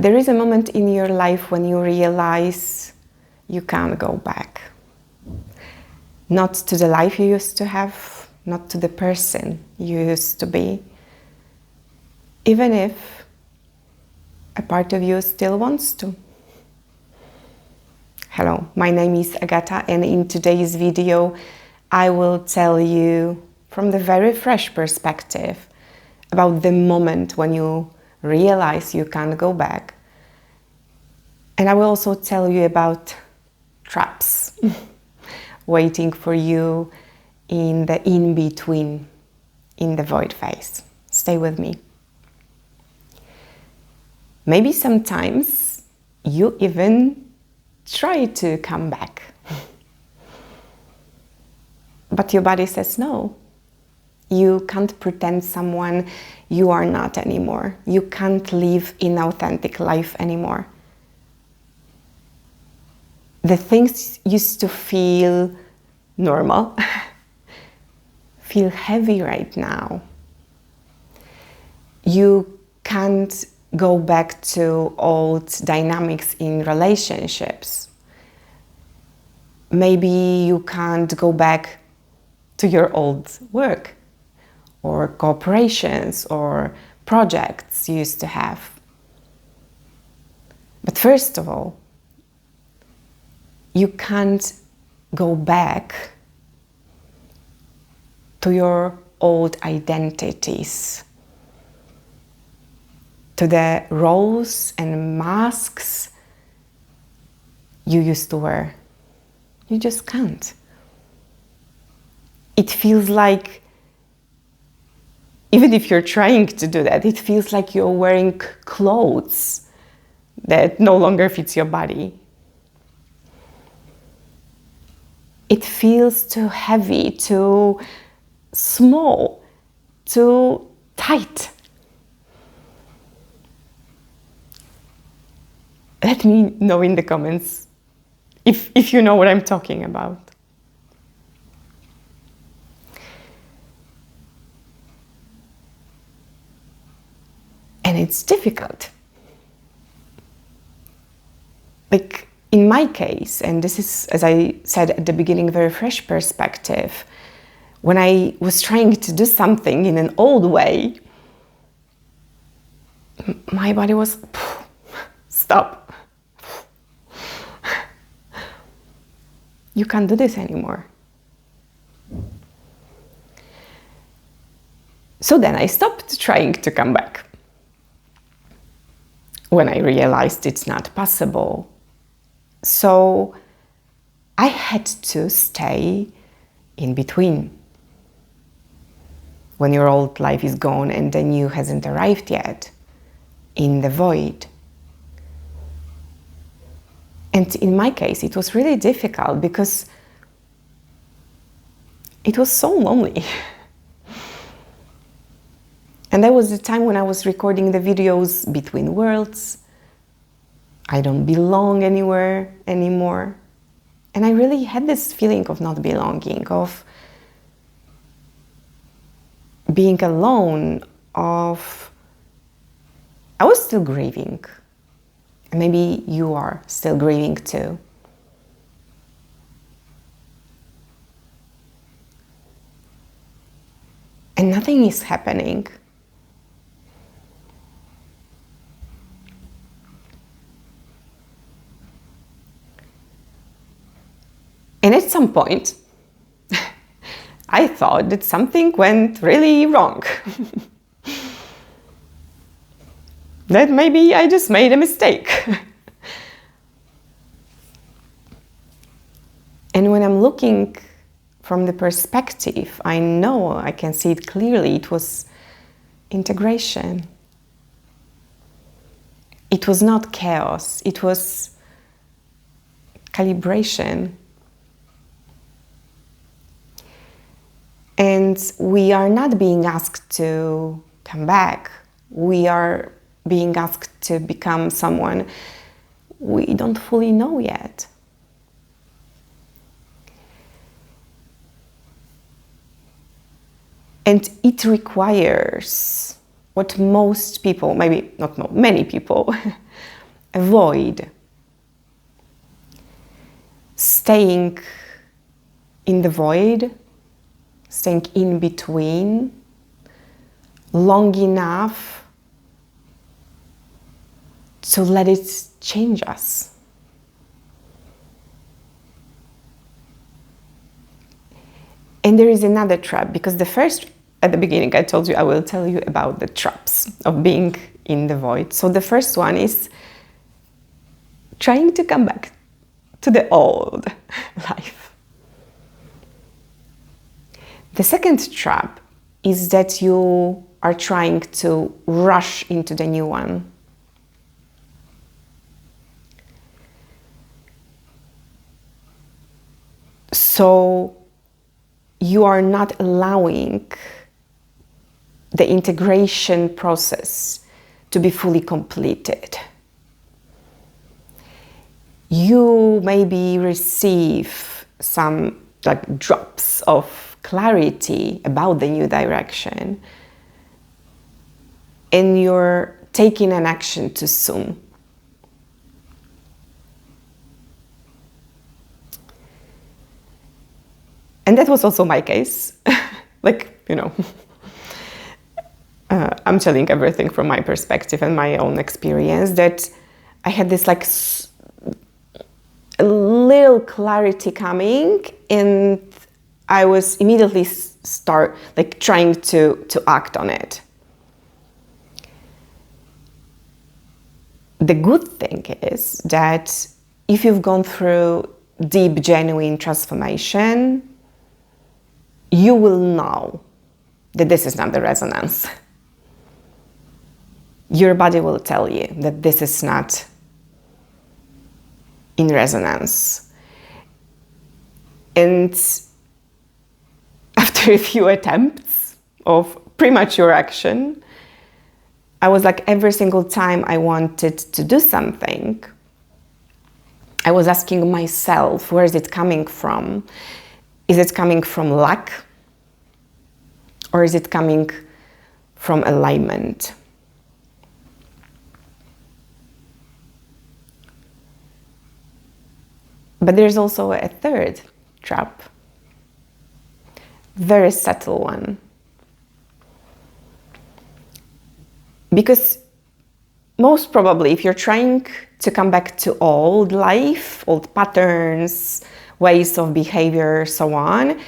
there is a moment in your life when you realize you can't go back. Not to the life you used to have, not to the person you used to be. Even if a part of you still wants to. Hello, my name is Agata, and in today's video I will tell you from the very fresh perspective about the moment when you realize you can't go back. And I will also tell you about traps waiting for you in the in-between, in the void phase. Stay with me. Maybe sometimes you even try to come back. But your body says no. You can't pretend someone you are not anymore. You can't live inauthentic life anymore. The things used to feel normal feel heavy right now. You can't go back to old dynamics in relationships. Maybe you can't go back to your old work or cooperations or projects you used to have. But first of all, you can't go back to your old identities, to the roles and masks you used to wear. You just can't. It feels like, even if you're trying to do that, it feels like you're wearing clothes that no longer fits your body. It feels too heavy, too small, too tight. Let me know in the comments if you know what I'm talking about. And it's difficult. Like in my case, and this is, as I said at the beginning, very fresh perspective, when I was trying to do something in an old way, my body was, stop. You can't do this anymore. So then I stopped trying to come back. When I realized it's not possible. So I had to stay in between. When your old life is gone and the new hasn't arrived yet, in the void. And in my case, it was really difficult because it was so lonely. And there was a time when I was recording the videos between worlds. I don't belong anywhere anymore. And I really had this feeling of not belonging, of being alone, of I was still grieving. And maybe you are still grieving too. And nothing is happening. And at some point, I thought that something went really wrong. That maybe I just made a mistake. And when I'm looking from the perspective, I know I can see it clearly. It was integration. It was not chaos. It was calibration. And we are not being asked to come back. We are being asked to become someone we don't fully know yet. And it requires what most people, maybe not many people, avoid. Staying in the void, staying in between long enough to let it change us. And there is another trap, because at the beginning I told you I will tell you about the traps of being in the void. So the first one is trying to come back to the old life. The second trap is that you are trying to rush into the new one. So you are not allowing the integration process to be fully completed. You maybe receive some drops of clarity about the new direction, and you're taking an action too soon. And that was also my case. I'm telling everything from my perspective and my own experience, that I had this a little clarity coming, and I was immediately trying to act on it. The good thing is that if you've gone through deep, genuine transformation, you will know that this is not the resonance. Your body will tell you that this is not in resonance. And after a few attempts of premature action, I was every single time I wanted to do something, I was asking myself, where is it coming from? Is it coming from lack? Or is it coming from alignment? But there's also a third trap, very subtle one. Because most probably, if you're trying to come back to old life, old patterns, ways of behavior, so on,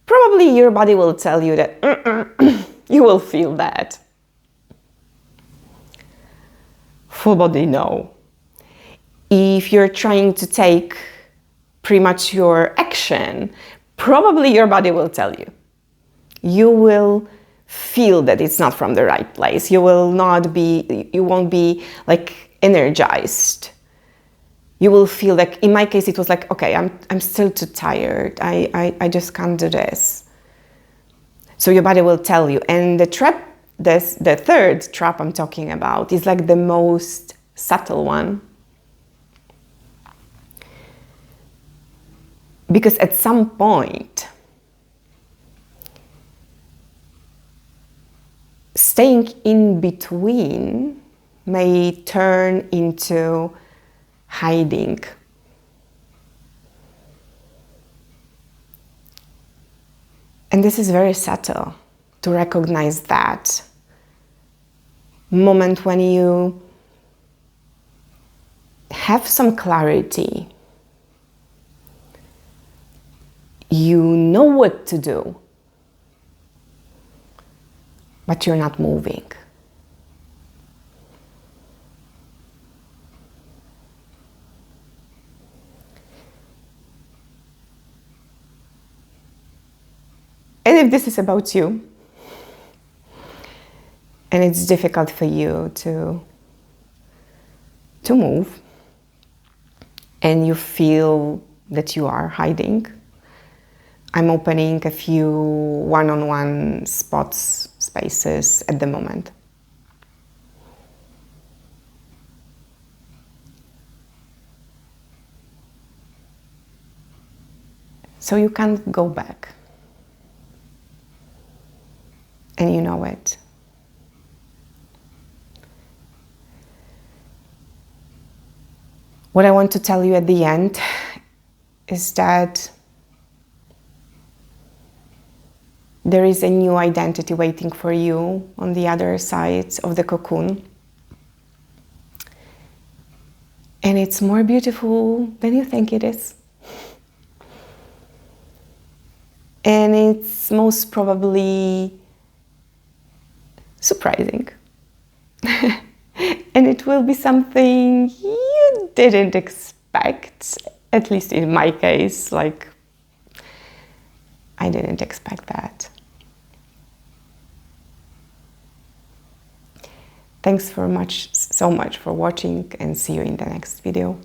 probably your body will tell you that you will feel that. Full body no. If you're trying to take premature action, probably your body will tell you. You will feel that it's not from the right place. You won't be energized. You will feel in my case, it was okay, I'm still too tired. I just can't do this. So your body will tell you. And the third trap I'm talking about is the most subtle one. Because at some point, staying in between may turn into hiding. And this is very subtle to recognize that moment when you have some clarity. You know what to do, but you're not moving. And if this is about you, and it's difficult for you to move, and you feel that you are hiding, I'm opening a few one-on-one spaces at the moment. So you can't go back. And you know it. What I want to tell you at the end is that there is a new identity waiting for you on the other side of the cocoon. And it's more beautiful than you think it is. And it's most probably surprising. And it will be something you didn't expect, at least in my case, like I didn't expect that. Thanks so much for watching, and see you in the next video.